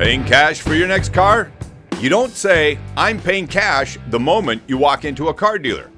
Paying cash for your next car? You don't say, I'm paying cash the moment you walk into a car dealer.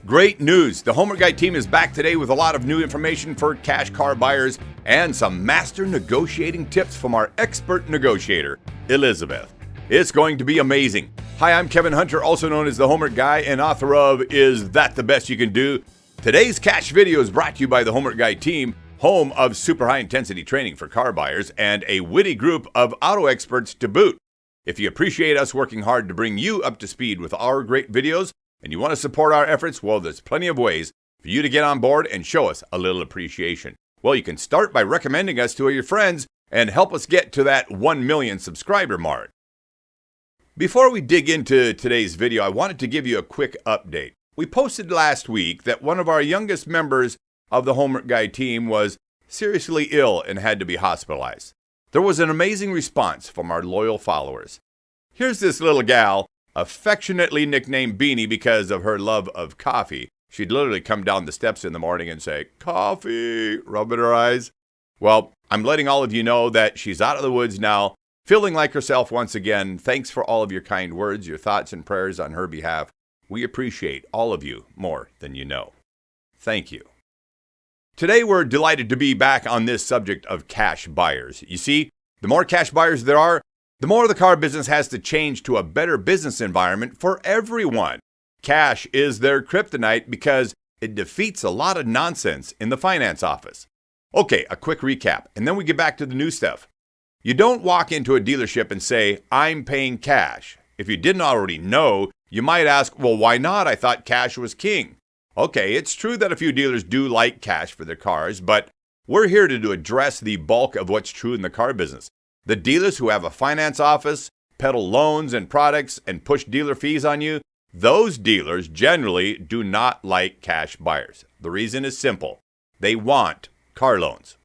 Great news! The Homework Guy team is back today with a lot of new information for cash car buyers and some master negotiating tips from our expert negotiator, Elizabeth. It's going to be amazing. Hi, I'm Kevin Hunter, also known as the Homework Guy and author of Is That the Best You Can Do? Today's cash video is brought to you by the Homework Guy team, home of super high intensity training for car buyers and a witty group of auto experts to boot. If you appreciate us working hard to bring you up to speed with our great videos and you want to support our efforts, well, there's plenty of ways for you to get on board and show us a little appreciation. Well, you can start by recommending us to your friends and help us get to that 1 million subscriber mark. Before we dig into today's video, I wanted to give you a quick update. We posted last week that one of our youngest members of the Homework Guy team was seriously ill and had to be hospitalized. There was an amazing response from our loyal followers. Here's this little gal, affectionately nicknamed Beanie because of her love of coffee. She'd literally come down the steps in the morning and say, "Coffee," rubbing her eyes. Well, I'm letting all of you know that she's out of the woods now, feeling like herself once again. Thanks for all of your kind words, your thoughts and prayers on her behalf. We appreciate all of you more than you know. Thank you. Today, we're delighted to be back on this subject of cash buyers. You see, the more cash buyers there are, the more the car business has to change to a better business environment for everyone. Cash is their kryptonite because it defeats a lot of nonsense in the finance office. Okay, a quick recap, and then we get back to the new stuff. You don't walk into a dealership and say, "I'm paying cash." If you didn't already know, you might ask, well, why not? I thought cash was king. Okay, it's true that a few dealers do like cash for their cars, but we're here to address the bulk of what's true in the car business. The dealers who have a finance office, peddle loans and products, and push dealer fees on you, those dealers generally do not like cash buyers. The reason is simple. They want car loans.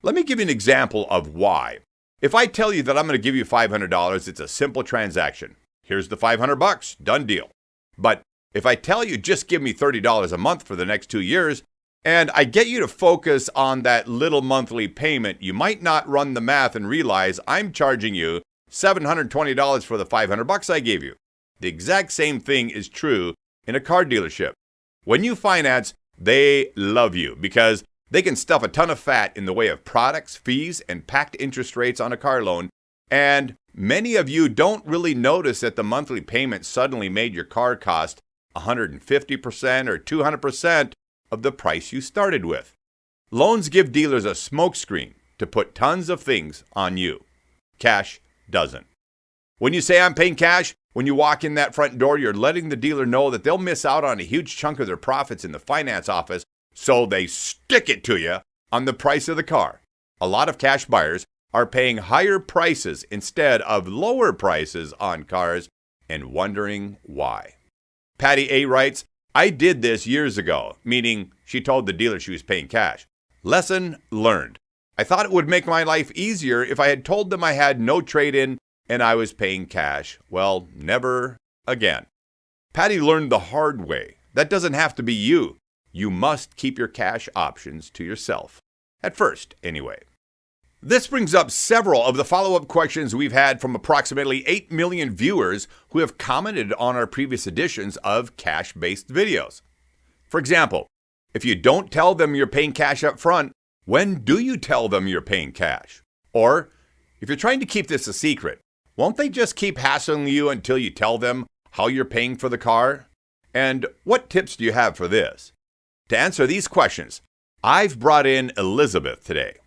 Let me give you an example of why. If I tell you that I'm going to give you $500, it's a simple transaction. Here's the $500, done deal. But if I tell you just give me $30 a month for the next 2 years, and I get you to focus on that little monthly payment, you might not run the math and realize I'm charging you $720 for the $500 I gave you. The exact same thing is true in a car dealership. When you finance, they love you because they can stuff a ton of fat in the way of products, fees, and packed interest rates on a car loan. And many of you don't really notice that the monthly payment suddenly made your car cost 150% or 200% of the price you started with. Loans give dealers a smokescreen to put tons of things on you. Cash doesn't. When you say I'm paying cash, when you walk in that front door, you're letting the dealer know that they'll miss out on a huge chunk of their profits in the finance office, so they stick it to you on the price of the car. A lot of cash buyers are paying higher prices instead of lower prices on cars and wondering why. Patty A writes, "I did this years ago," meaning she told the dealer she was paying cash. Lesson learned. I thought it would make my life easier if I had told them I had no trade-in and I was paying cash. Well, never again. Patty learned the hard way. That doesn't have to be you. You must keep your cash options to yourself. At first, anyway. This brings up several of the follow-up questions we've had from approximately 8 million viewers who have commented on our previous editions of cash-based videos. For example, if you don't tell them you're paying cash up front, when do you tell them you're paying cash? Or, if you're trying to keep this a secret, won't they just keep hassling you until you tell them how you're paying for the car? And what tips do you have for this? To answer these questions, I've brought in Elizabeth today.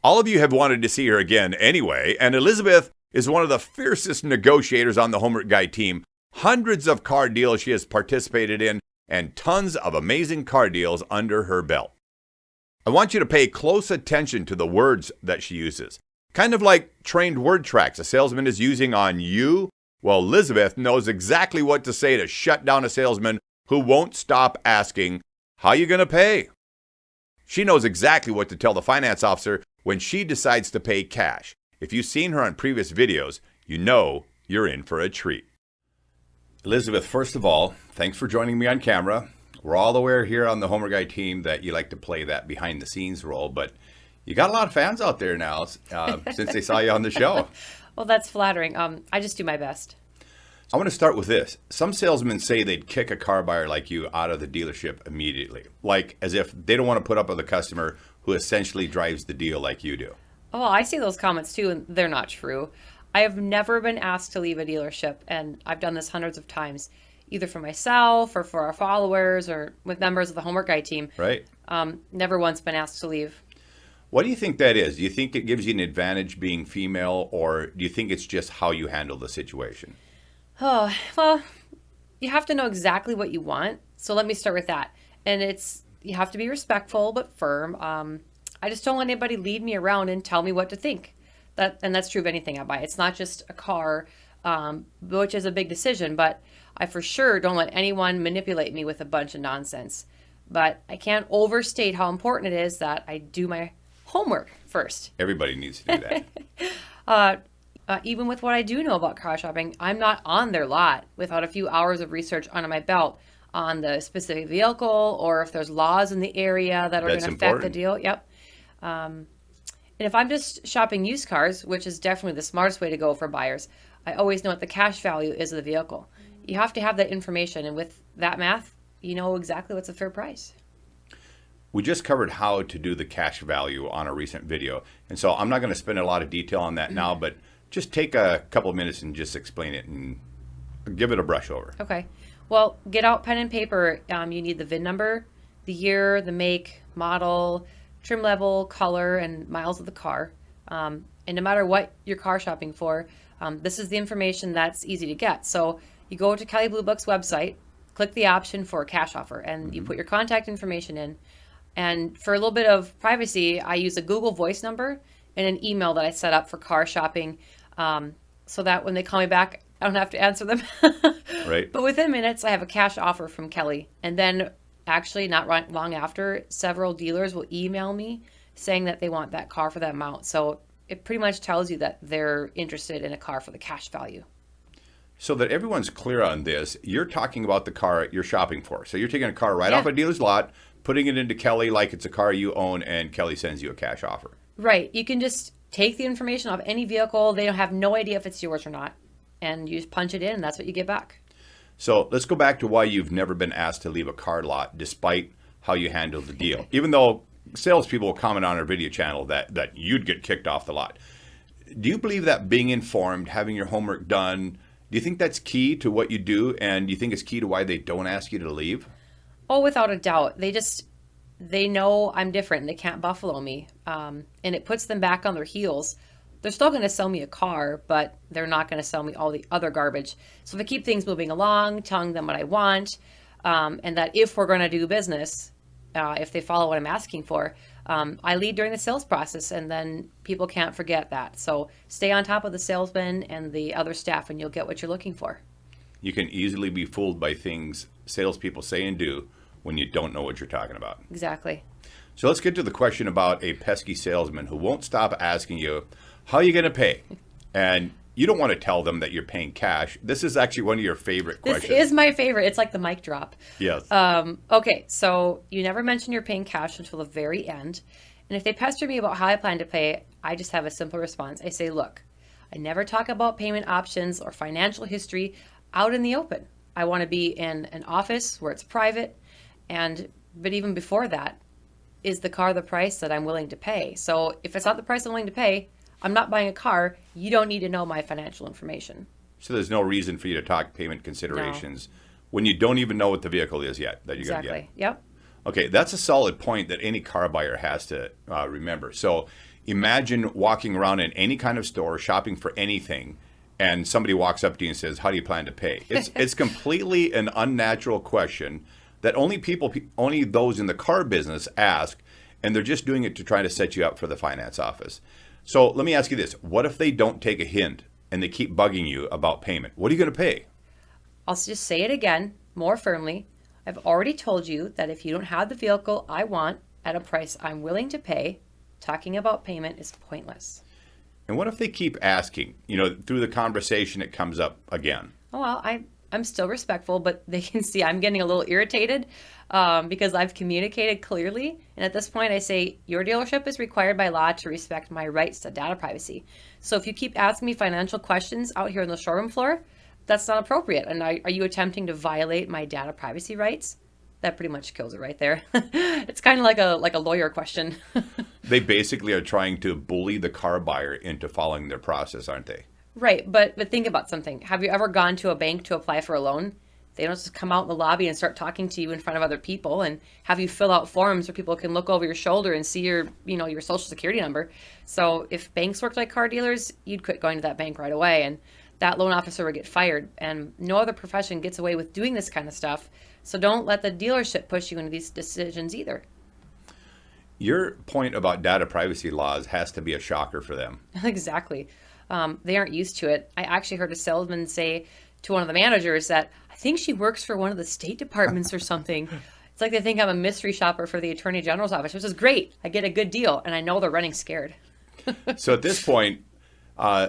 All of you have wanted to see her again anyway, and Elizabeth is one of the fiercest negotiators on the Homework Guy team. Hundreds of car deals she has participated in, and tons of amazing car deals under her belt. I want you to pay close attention to the words that she uses. Kind of like trained word tracks a salesman is using on you. Well, Elizabeth knows exactly what to say to shut down a salesman who won't stop asking, "How you going to pay?" She knows exactly what to tell the finance officer when she decides to pay cash. If you've seen her on previous videos, you know you're in for a treat. Elizabeth, first of all, thanks for joining me on camera. We're all aware here on the Homework Guy team that you like to play that behind the scenes role, but You got a lot of fans out there now since they saw you on the show. Well, that's flattering. I just do my best. I want to start with this. Some salesmen say they'd kick a car buyer like you out of the dealership immediately, like as if they don't want to put up with a customer who essentially drives the deal like you do. Oh, I see those comments too, and they're not true. I have never been asked to leave a dealership, and I've done this hundreds of times, either for myself or for our followers or with members of the Homework Guide team. Right. Never once been asked to leave. What do you think that is? Do you think it gives you an advantage being female, or do you think it's just how you handle the situation? Oh, well, you have to know exactly what you want. So let me start with that. And you have to be respectful but firm. I just don't let anybody lead me around and tell me what to think. And that's true of anything I buy. It's not just a car, which is a big decision, but I for sure don't let anyone manipulate me with a bunch of nonsense. But I can't overstate how important it is that I do my homework first. Everybody needs to do that. Even with what I do know about car shopping, I'm not on their lot without a few hours of research under my belt on the specific vehicle, or if there's laws in the area that are going to affect the deal. Yep. And if I'm just shopping used cars, which is definitely the smartest way to go for buyers, I always know what the cash value is of the vehicle. You have to have that information, and with that math, you know exactly what's a fair price. We just covered how to do the cash value on a recent video, and so I'm not going to spend a lot of detail on that now, but just take a couple of minutes and just explain it and give it a brush over. Okay. Well, get out pen and paper. You need the VIN number, the year, the make, model, trim level, color, and miles of the car. And no matter what you're car shopping for, this is the information that's easy to get. So you go to Kelley Blue Book's website, click the option for a cash offer, and you put your contact information in. And for a little bit of privacy, I use a Google Voice number and an email that I set up for car shopping, so that when they call me back, I don't have to answer them. Right. But within minutes, I have a cash offer from Kelley. And then actually not long after, several dealers will email me saying that they want that car for that amount. So it pretty much tells you that they're interested in a car for the cash value. So that everyone's clear on this, you're talking about the car you're shopping for. So you're taking a car right off a dealer's lot, putting it into Kelley like it's a car you own, and Kelley sends you a cash offer. Right. You can just take the information off any vehicle. They don't have no idea if it's yours or not. And you just punch it in, and that's what you get back. So let's go back to why you've never been asked to leave a car lot despite how you handled the deal. Even though salespeople will comment on our video channel that you'd get kicked off the lot. Do you believe that being informed, having your homework done, do you think that's key to what you do? And do you think it's key to why they don't ask you to leave? Oh, without a doubt. They know I'm different. They can't buffalo me. And it puts them back on their heels. They're still going to sell me a car, but they're not going to sell me all the other garbage. So if I keep things moving along, telling them what I want, and that if we're going to do business, if they follow what I'm asking for, I lead during the sales process, and then people can't forget that. So stay on top of the salesman and the other staff, and you'll get what you're looking for. You can easily be fooled by things salespeople say and do when you don't know what you're talking about. Exactly. So let's get to the question about a pesky salesman who won't stop asking you, how are you going to pay? And you don't want to tell them that you're paying cash. This is actually one of your favorite questions. This is my favorite. It's like the mic drop. Yes. Okay, so you never mention you're paying cash until the very end. And if they pester me about how I plan to pay, I just have a simple response. I say, look, I never talk about payment options or financial history out in the open. I want to be in an office where it's private. But even before that, is the car the price that I'm willing to pay? So if it's not the price I'm willing to pay, I'm not buying a car. You don't need to know my financial information. So there's no reason for you to talk payment considerations when you don't even know what the vehicle is yet that you're going to get. Exactly. Yep. Okay, that's a solid point that any car buyer has to remember. So imagine walking around in any kind of store, shopping for anything, and somebody walks up to you and says, how do you plan to pay? It's completely an unnatural question that only those in the car business ask, and they're just doing it to try to set you up for the finance office. So let me ask you this. What if they don't take a hint and they keep bugging you about payment? What are you going to pay? I'll just say it again, more firmly. I've already told you that if you don't have the vehicle I want at a price I'm willing to pay, talking about payment is pointless. And what if they keep asking? Through the conversation, it comes up again. Oh, well, I'm still respectful, but they can see I'm getting a little irritated. because I've communicated clearly. And at this point, I say, your dealership is required by law to respect my rights to data privacy. So if you keep asking me financial questions out here on the showroom floor, that's not appropriate. And are you attempting to violate my data privacy rights? That pretty much kills it right there. It's kind of like a lawyer question. They basically are trying to bully the car buyer into following their process, aren't they? Right, but think about something. Have you ever gone to a bank to apply for a loan? They don't just come out in the lobby and start talking to you in front of other people and have you fill out forms where people can look over your shoulder and see your social security number. So if banks worked like car dealers, you'd quit going to that bank right away, and that loan officer would get fired. And no other profession gets away with doing this kind of stuff. So don't let the dealership push you into these decisions either. Your point about data privacy laws has to be a shocker for them. Exactly. They aren't used to it. I actually heard a salesman say to one of the managers that I think she works for one of the state departments or something. It's like they think I'm a mystery shopper for the Attorney General's office, which is great. I get a good deal, and I know they're running scared. So at this point,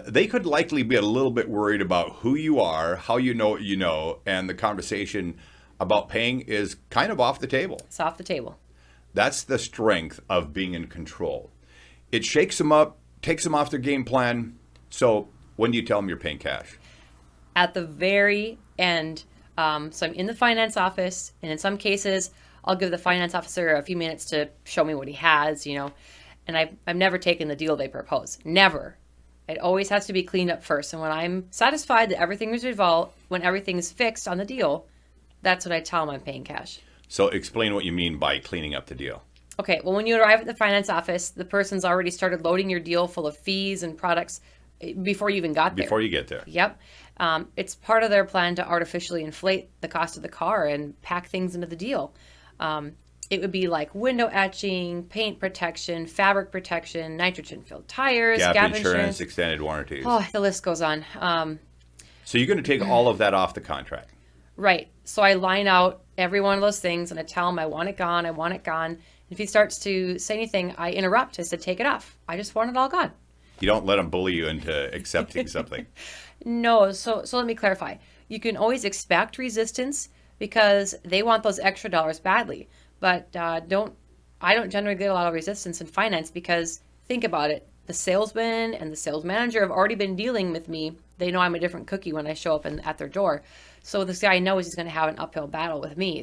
they could likely be a little bit worried about who you are, how you know what you know, and the conversation about paying is kind of off the table. It's off the table. That's the strength of being in control. It shakes them up, takes them off their game plan. So when do you tell them you're paying cash? At the very end. So I'm in the finance office, and in some cases, I'll give the finance officer a few minutes to show me what he has, and I've never taken the deal they propose. Never. It always has to be cleaned up first. And when I'm satisfied that everything is resolved, when everything's fixed on the deal, that's when I tell them I'm paying cash. So explain what you mean by cleaning up the deal. Okay, well, when you arrive at the finance office, the person's already started loading your deal full of fees and products before you even got there. Before you get there. Yep. It's part of their plan to artificially inflate the cost of the car and pack things into the deal. It would be like window etching, paint protection, fabric protection, nitrogen-filled tires, gap insurance, extended warranties. Oh, the list goes on. So you're going to take all of that off the contract. Right. So I line out every one of those things and I tell him I want it gone, I want it gone. And if he starts to say anything, I interrupt. I said, take it off. I just want it all gone. You don't let them bully you into accepting something. No. So let me clarify. You can always expect resistance because they want those extra dollars badly. But I don't generally get a lot of resistance in finance because think about it. The salesman and the sales manager have already been dealing with me. They know I'm a different cookie when I show up at their door. So this guy knows he's going to have an uphill battle with me.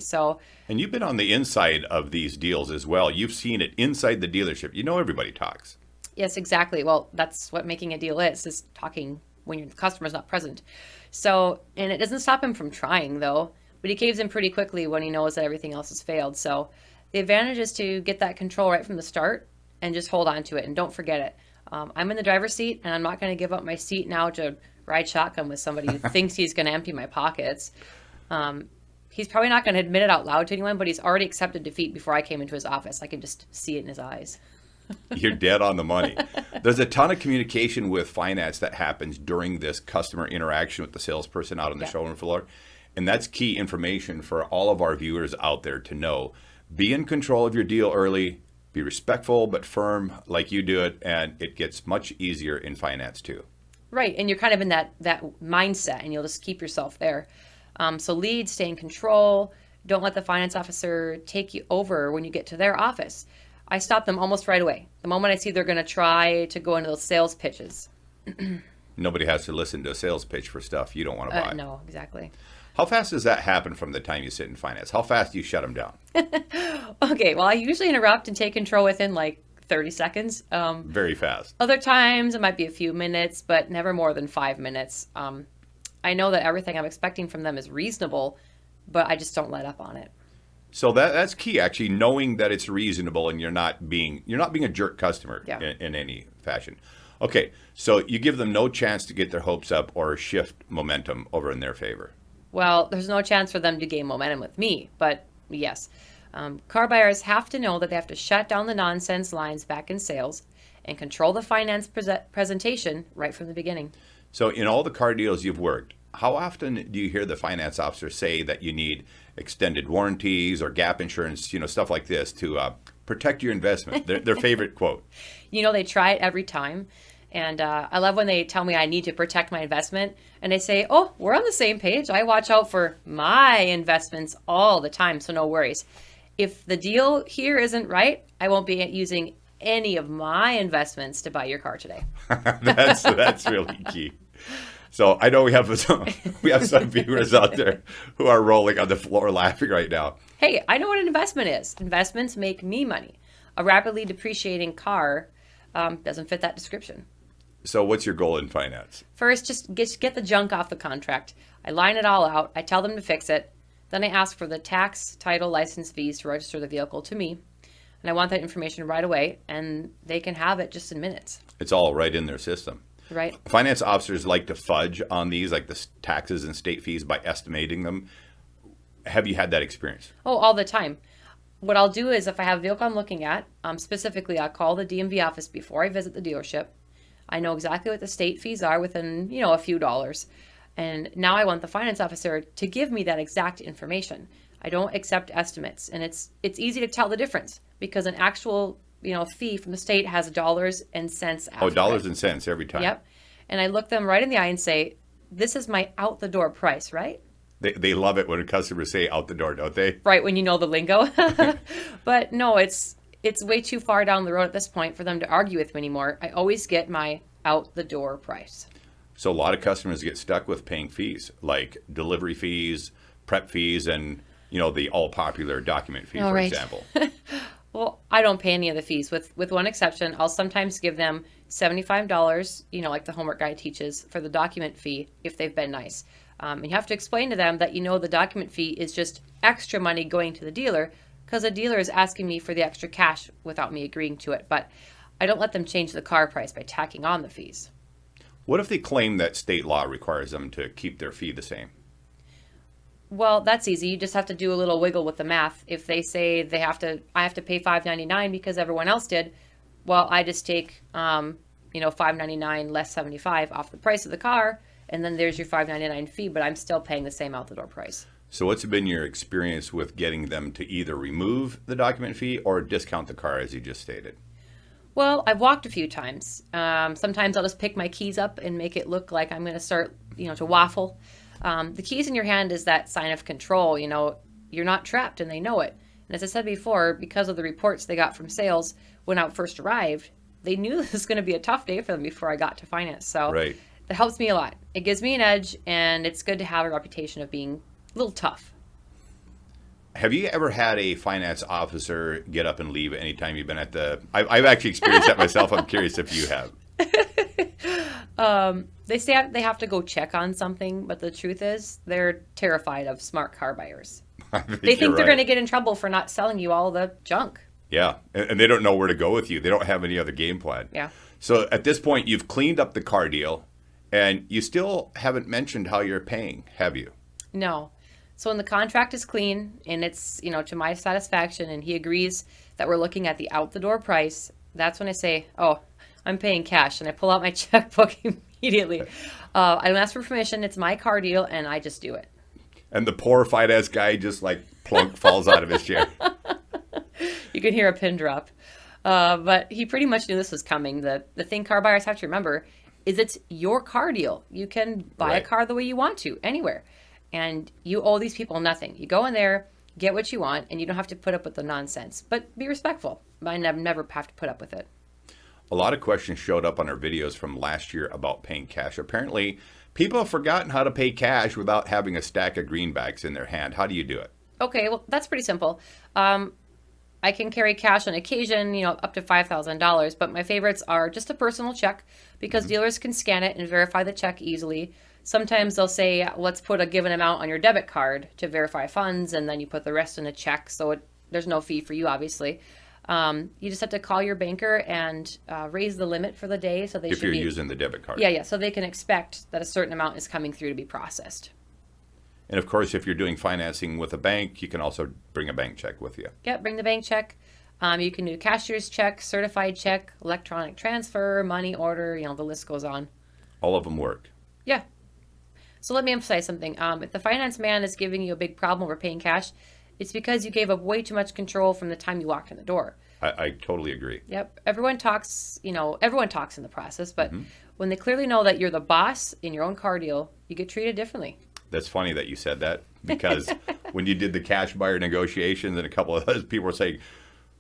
And you've been on the inside of these deals as well. You've seen it inside the dealership. You know everybody talks. Yes, exactly. Well, that's what making a deal is talking when your customer's not present. So, and it doesn't stop him from trying though, but he caves in pretty quickly when he knows that everything else has failed. So the advantage is to get that control right from the start and just hold on to it and don't forget it. I'm in the driver's seat and I'm not going to give up my seat now to ride shotgun with somebody who thinks he's going to empty my pockets. He's probably not going to admit it out loud to anyone, but he's already accepted defeat before I came into his office. I can just see it in his eyes. You're dead on the money. There's a ton of communication with finance that happens during this customer interaction with the salesperson out on the showroom floor. And that's key information for all of our viewers out there to know. Be in control of your deal early. Be respectful but firm like you do it. And it gets much easier in finance too. Right. And you're kind of in that mindset and you'll just keep yourself there. So lead, stay in control. Don't let the finance officer take you over when you get to their office. I stop them almost right away. The moment I see they're going to try to go into those sales pitches. Nobody has to listen to a sales pitch for stuff you don't want to buy. No, exactly. How fast does that happen from the time you sit in finance? How fast do you shut them down? Okay, well, I usually interrupt and take control within like 30 seconds. Very fast. Other times it might be a few minutes, but never more than 5 minutes. I know that everything I'm expecting from them is reasonable, but I just don't let up on it. So that's key, actually, knowing that it's reasonable and you're not being a jerk customer in any fashion. Okay, so you give them no chance to get their hopes up or shift momentum over in their favor. Well, there's no chance for them to gain momentum with me, but yes. Car buyers have to know that they have to shut down the nonsense lines back in sales and control the finance presentation right from the beginning. So in all the car deals you've worked, how often do you hear the finance officer say that you need extended warranties or gap insurance, stuff like this to protect your investment? Their favorite quote. They try it every time. And I love when they tell me I need to protect my investment. And they say, oh, we're on the same page. I watch out for my investments all the time, so no worries. If the deal here isn't right, I won't be using any of my investments to buy your car today. That's really key. So I know we have some viewers out there who are rolling on the floor laughing right now. Hey, I know what an investment is. Investments make me money. A rapidly depreciating car doesn't fit that description. So what's your goal in finance? First, just get the junk off the contract. I line it all out. I tell them to fix it. Then I ask for the tax, title, license fees to register the vehicle to me. And I want that information right away, and they can have it just in minutes. It's all right in their system. Right. Finance officers like to fudge on these, like the taxes and state fees, by estimating them. Have you had that experience? Oh, all the time. What I'll do is if I have a vehicle I'm looking at, specifically I'll call the DMV office before I visit the dealership. I know exactly what the state fees are within, a few dollars. And now I want the finance officer to give me that exact information. I don't accept estimates. And it's easy to tell the difference because an actual, fee from the state has dollars and cents after dollars it. and cents every time. Yep. And I look them right in the eye and say, this is my out the door price, right? They love it when customers say out the door, don't they? Right, when you know the lingo. But no, it's way too far down the road at this point for them to argue with me anymore. I always get my out the door price. So a lot of customers get stuck with paying fees, like delivery fees, prep fees, and the all popular document fee, for example. Well, I don't pay any of the fees. With one exception, I'll sometimes give them $75, like the homework guide teaches, for the document fee if they've been nice. And you have to explain to them that the document fee is just extra money going to the dealer because the dealer is asking me for the extra cash without me agreeing to it. But I don't let them change the car price by tacking on the fees. What if they claim that state law requires them to keep their fee the same? Well, that's easy. You just have to do a little wiggle with the math. If they say I have to pay $5.99 because everyone else did, well, I just take $5.99 less $75 off the price of the car, and then there's your $5.99 fee, but I'm still paying the same out the door price. So what's been your experience with getting them to either remove the document fee or discount the car, as you just stated? Well, I've walked a few times. Sometimes I'll just pick my keys up and make it look like I'm going to start, to waffle. The keys in your hand is that sign of control. You're not trapped, and they know it. And as I said before, because of the reports they got from sales when I first arrived, they knew this was going to be a tough day for them before I got to finance. So right. That helps me a lot. It gives me an edge, and it's good to have a reputation of being a little tough. Have you ever had a finance officer get up and leave anytime you've been at the... I've actually experienced that myself. I'm curious if you have. They say they have to go check on something, but the truth is they're terrified of smart car buyers. They think they're going to get in trouble for not selling you all the junk. Yeah, and they don't know where to go with you. They don't have any other game plan. Yeah. So at this point, you've cleaned up the car deal, and you still haven't mentioned how you're paying, have you? No. So when the contract is clean and it's, to my satisfaction, and he agrees that we're looking at the out-the-door price, that's when I say, oh, I'm paying cash, and I pull out my checkbook immediately. I don't ask for permission. It's my car deal, and I just do it. And the poor finance guy just plunk falls out of his chair. You can hear a pin drop. But he pretty much knew this was coming. The thing car buyers have to remember is it's your car deal. You can buy a car the way you want to, anywhere. And you owe these people nothing. You go in there, get what you want, and you don't have to put up with the nonsense. But be respectful. I never have to put up with it. A lot of questions showed up on our videos from last year about paying cash. Apparently, people have forgotten how to pay cash without having a stack of greenbacks in their hand. How do you do it? Okay, well, that's pretty simple. I can carry cash on occasion, up to $5,000, but my favorites are just a personal check because dealers can scan it and verify the check easily. Sometimes they'll say, let's put a given amount on your debit card to verify funds, and then you put the rest in a check, so there's no fee for you, obviously. You just have to call your banker and raise the limit for the day, so if you're using the debit card. Yeah, so they can expect that a certain amount is coming through to be processed. And of course, if you're doing financing with a bank, you can also bring a bank check with you. Yep, bring the bank check. You can do cashier's check, certified check, electronic transfer, money order, the list goes on. All of them work. Yeah. So let me emphasize something. If the finance man is giving you a big problem over paying cash, it's because you gave up way too much control from the time you walked in the door. I totally agree. Yep. Everyone talks in the process, but when they clearly know that you're the boss in your own car deal, you get treated differently. That's funny that you said that, because when you did the cash buyer negotiations and a couple of those people were saying,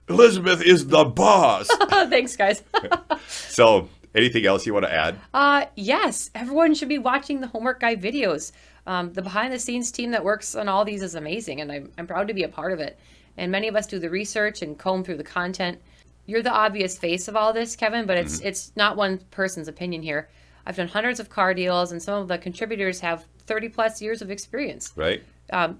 Elizabeth is the boss. Thanks, guys. So anything else you want to add? Yes, everyone should be watching the Homework Guy videos. The behind the scenes team that works on all these is amazing, and I'm proud to be a part of it. And many of us do the research and comb through the content. You're the obvious face of all this, Kevin, but it's not one person's opinion here. I've done hundreds of car deals, and some of the contributors have 30 plus years of experience. Right.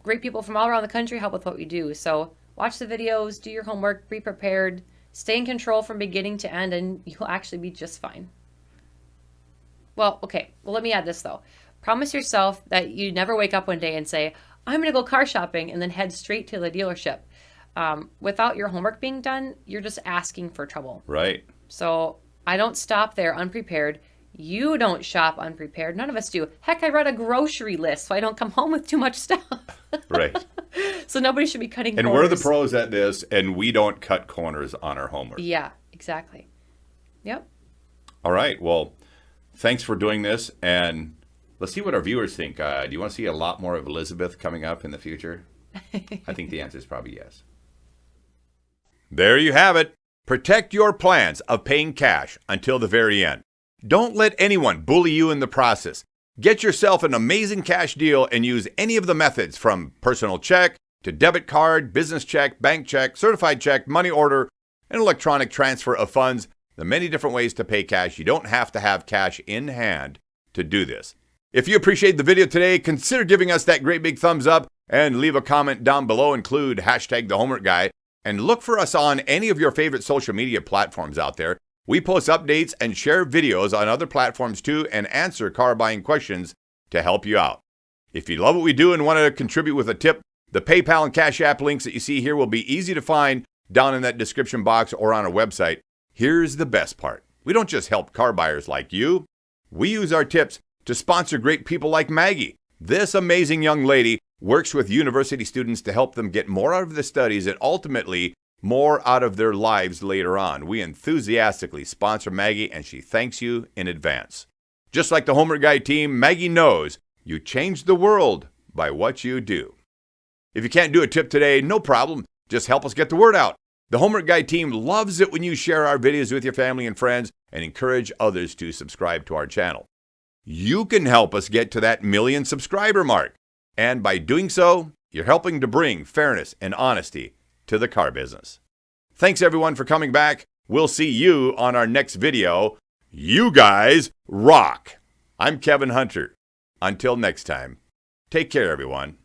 Great people from all around the country help with what we do. So watch the videos, do your homework, be prepared, stay in control from beginning to end, and you'll actually be just fine. Well, okay. Well, let me add this, though. Promise yourself that you never wake up one day and say, I'm going to go car shopping, and then head straight to the dealership. Without your homework being done, you're just asking for trouble. Right. So I don't stop there unprepared. You don't shop unprepared. None of us do. Heck, I write a grocery list so I don't come home with too much stuff. Right. So nobody should be cutting And corners. we're the pros at this, and we don't cut corners on our homework. Yeah, exactly. Yep. All right. Well, thanks for doing this, and let's see what our viewers think. Do you want to see a lot more of Elizabeth coming up in the future? I think the answer is probably yes. There you have it. Protect your plans of paying cash until the very end. Don't let anyone bully you in the process. Get yourself an amazing cash deal and use any of the methods from personal check to debit card, business check, bank check, certified check, money order, and electronic transfer of funds. The many different ways to pay cash. You don't have to have cash in hand to do this. If you appreciate the video today, consider giving us that great big thumbs up and leave a comment down below. Include hashtag the Homework Guy. And look for us on any of your favorite social media platforms out there. We post updates and share videos on other platforms too, and answer car buying questions to help you out. If you love what we do and want to contribute with a tip, the PayPal and Cash App links that you see here will be easy to find down in that description box or on our website. Here's the best part. We don't just help car buyers like you. We use our tips to sponsor great people like Maggie. This amazing young lady works with university students to help them get more out of their studies and ultimately more out of their lives later on. We enthusiastically sponsor Maggie, and she thanks you in advance. Just like the Homework Guy team, Maggie knows you change the world by what you do. If you can't do a tip today, no problem. Just help us get the word out. The Homework Guy team loves it when you share our videos with your family and friends and encourage others to subscribe to our channel. You can help us get to that 1 million subscriber mark. And by doing so, you're helping to bring fairness and honesty to the car business. Thanks everyone for coming back. We'll see you on our next video. You guys rock. I'm Kevin Hunter. Until next time, take care everyone.